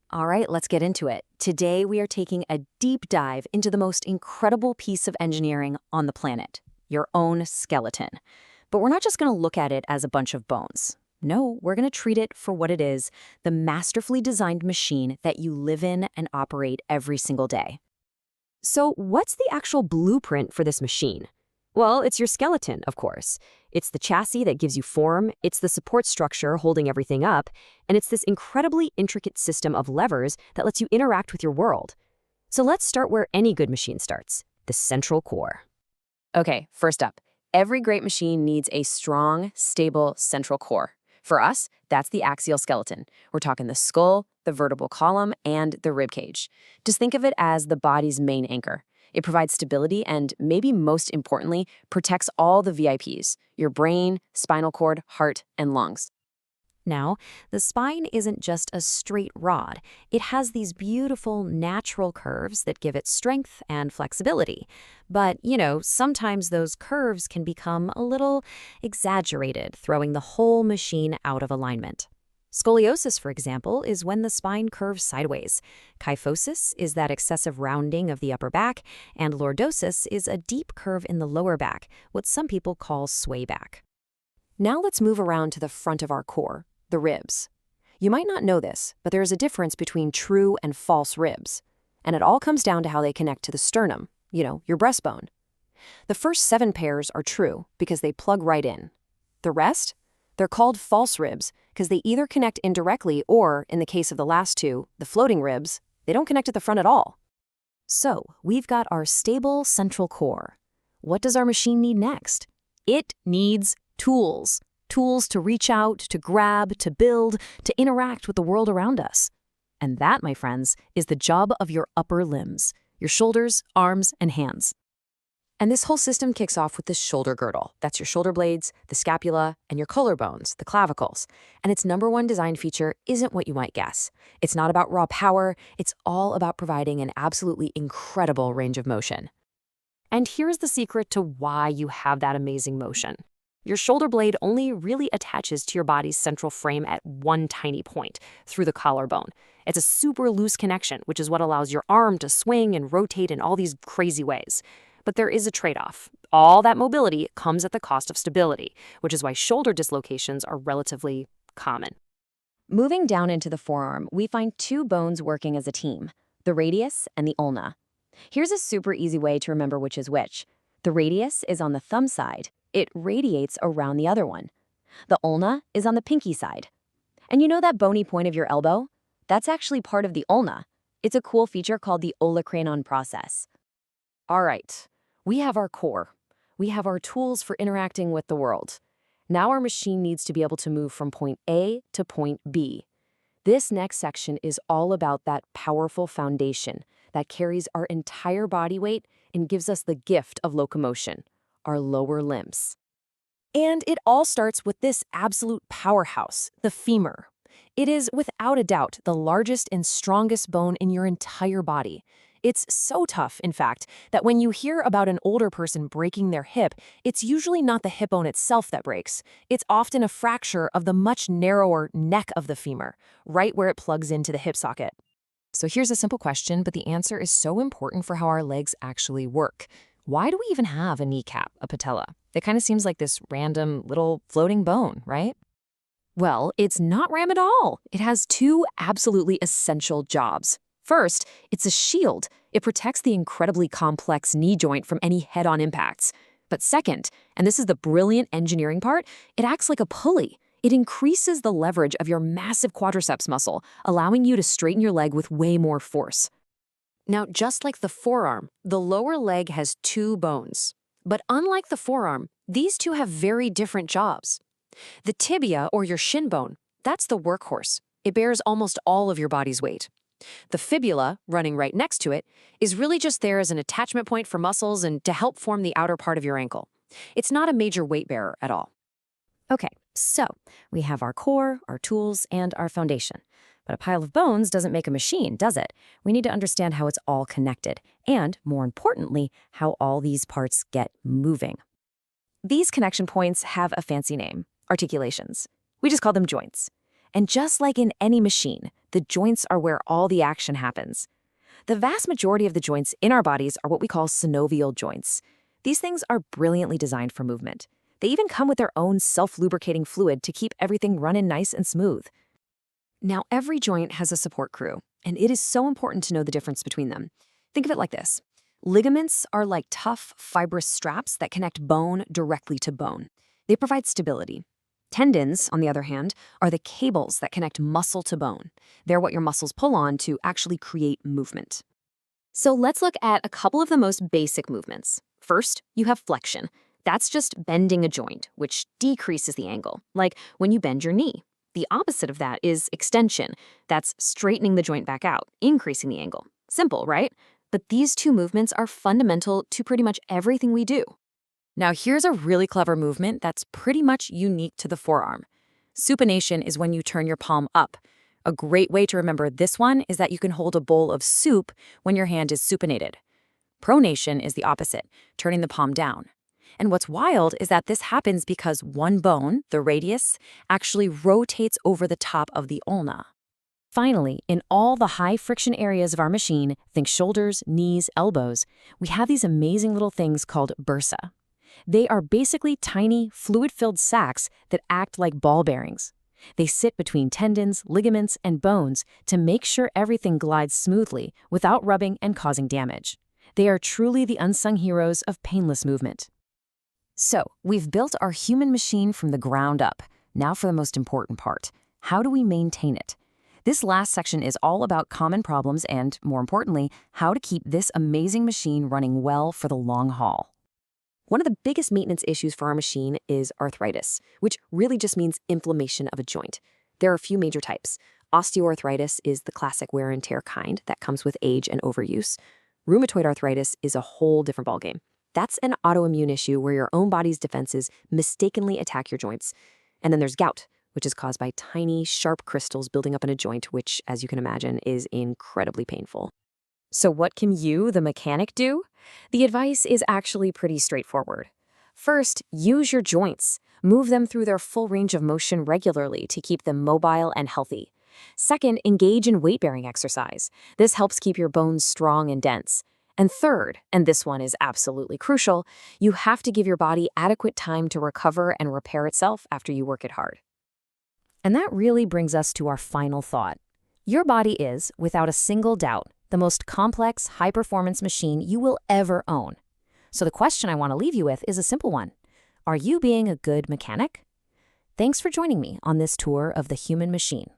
All right, let's get into it. Today we are taking a deep dive into the most incredible piece of engineering on the planet, your own skeleton. But we're not just going to look at it as a bunch of bones. No, we're going to treat it for what it is, the masterfully designed machine that you live in and operate every single day. So what's the actual blueprint for this machine? Well, it's your skeleton, of course. It's the chassis that gives you form, it's the support structure holding everything up, and it's this incredibly intricate system of levers that lets you interact with your world. So let's start where any good machine starts, the central core. Okay, first up, every great machine needs a strong, stable central core. For us, that's the axial skeleton. We're talking the skull, the vertebral column, and the rib cage. Just think of it as the body's main anchor. It provides stability and, maybe most importantly, protects all the VIPs, your brain, spinal cord, heart, and lungs. Now, the spine isn't just a straight rod. It has these beautiful natural curves that give it strength and flexibility. But, sometimes those curves can become a little exaggerated, throwing the whole machine out of alignment. Scoliosis, for example, is when the spine curves sideways. Kyphosis is that excessive rounding of the upper back, and lordosis is a deep curve in the lower back, what some people call sway back. Now let's move around to the front of our core, the ribs. You might not know this, but there is a difference between true and false ribs. And it all comes down to how they connect to the sternum, your breastbone. The first 7 pairs are true because they plug right in. The rest? They're called false ribs because they either connect indirectly or, in the case of the last 2, the floating ribs, they don't connect at the front at all. So, we've got our stable central core. What does our machine need next? It needs tools. Tools to reach out, to grab, to build, to interact with the world around us. And that, my friends, is the job of your upper limbs, your shoulders, arms, and hands. And this whole system kicks off with the shoulder girdle. That's your shoulder blades, the scapula, and your collarbones, the clavicles. And its #1 design feature isn't what you might guess. It's not about raw power, it's all about providing an absolutely incredible range of motion. And here's the secret to why you have that amazing motion. Your shoulder blade only really attaches to your body's central frame at one tiny point, through the collarbone. It's a super loose connection, which is what allows your arm to swing and rotate in all these crazy ways. But there is a trade-off. All that mobility comes at the cost of stability, which is why shoulder dislocations are relatively common. Moving down into the forearm, we find 2 bones working as a team, the radius and the ulna. Here's a super easy way to remember which is which. The radius is on the thumb side. It radiates around the other one. The ulna is on the pinky side. And you know that bony point of your elbow? That's actually part of the ulna. It's a cool feature called the olecranon process. All right. We have our core. We have our tools for interacting with the world. Now our machine needs to be able to move from point A to point B. This next section is all about that powerful foundation that carries our entire body weight and gives us the gift of locomotion, our lower limbs. And it all starts with this absolute powerhouse, the femur. It is, without a doubt, the largest and strongest bone in your entire body. It's so tough, in fact, that when you hear about an older person breaking their hip, it's usually not the hip bone itself that breaks. It's often a fracture of the much narrower neck of the femur, right where it plugs into the hip socket. So here's a simple question, but the answer is so important for how our legs actually work. Why do we even have a kneecap, a patella? It kind of seems like this random little floating bone, right? Well, it's not random at all. It has 2 absolutely essential jobs. First, it's a shield. It protects the incredibly complex knee joint from any head-on impacts. But second, and this is the brilliant engineering part, it acts like a pulley. It increases the leverage of your massive quadriceps muscle, allowing you to straighten your leg with way more force. Now, just like the forearm, the lower leg has 2 bones. But unlike the forearm, these 2 have very different jobs. The tibia, or your shin bone, that's the workhorse. It bears almost all of your body's weight. The fibula, running right next to it, is really just there as an attachment point for muscles and to help form the outer part of your ankle. It's not a major weight bearer at all. Okay, so we have our core, our tools, and our foundation. But a pile of bones doesn't make a machine, does it? We need to understand how it's all connected, and, more importantly, how all these parts get moving. These connection points have a fancy name, articulations. We just call them joints. And just like in any machine, The joints are where all the action happens. The vast majority of the joints in our bodies are what we call synovial joints. These things are brilliantly designed for movement. They even come with their own self-lubricating fluid to keep everything running nice and smooth. Now, every joint has a support crew, and it is so important to know the difference between them. Think of it like this. Ligaments are like tough, fibrous straps that connect bone directly to bone. They provide stability. Tendons, on the other hand, are the cables that connect muscle to bone. They're what your muscles pull on to actually create movement. So let's look at a couple of the most basic movements. First, you have flexion. That's just bending a joint, which decreases the angle, like when you bend your knee. The opposite of that is extension. That's straightening the joint back out, increasing the angle. Simple, right? But these two movements are fundamental to pretty much everything we do. Now, here's a really clever movement that's pretty much unique to the forearm. Supination is when you turn your palm up. A great way to remember this one is that you can hold a bowl of soup when your hand is supinated. Pronation is the opposite, turning the palm down. And what's wild is that this happens because one bone, the radius, actually rotates over the top of the ulna. Finally, in all the high-friction areas of our machine, think shoulders, knees, elbows, we have these amazing little things called bursae. They are basically tiny, fluid-filled sacs that act like ball bearings. They sit between tendons, ligaments, and bones to make sure everything glides smoothly without rubbing and causing damage. They are truly the unsung heroes of painless movement. So, we've built our human machine from the ground up. Now for the most important part. How do we maintain it? This last section is all about common problems and, more importantly, how to keep this amazing machine running well for the long haul. One of the biggest maintenance issues for our machine is arthritis, which really just means inflammation of a joint. There are a few major types. Osteoarthritis is the classic wear and tear kind that comes with age and overuse. Rheumatoid arthritis is a whole different ballgame. That's an autoimmune issue where your own body's defenses mistakenly attack your joints. And then there's gout, which is caused by tiny, sharp crystals building up in a joint, which, as you can imagine, is incredibly painful. So what can you, the mechanic, do? The advice is actually pretty straightforward. First, use your joints. Move them through their full range of motion regularly to keep them mobile and healthy. Second, engage in weight-bearing exercise. This helps keep your bones strong and dense. And third, and this one is absolutely crucial, you have to give your body adequate time to recover and repair itself after you work it hard. And that really brings us to our final thought. Your body is, without a single doubt, the most complex, high-performance machine you will ever own. So the question I want to leave you with is a simple one. Are you being a good mechanic? Thanks for joining me on this tour of the human machine.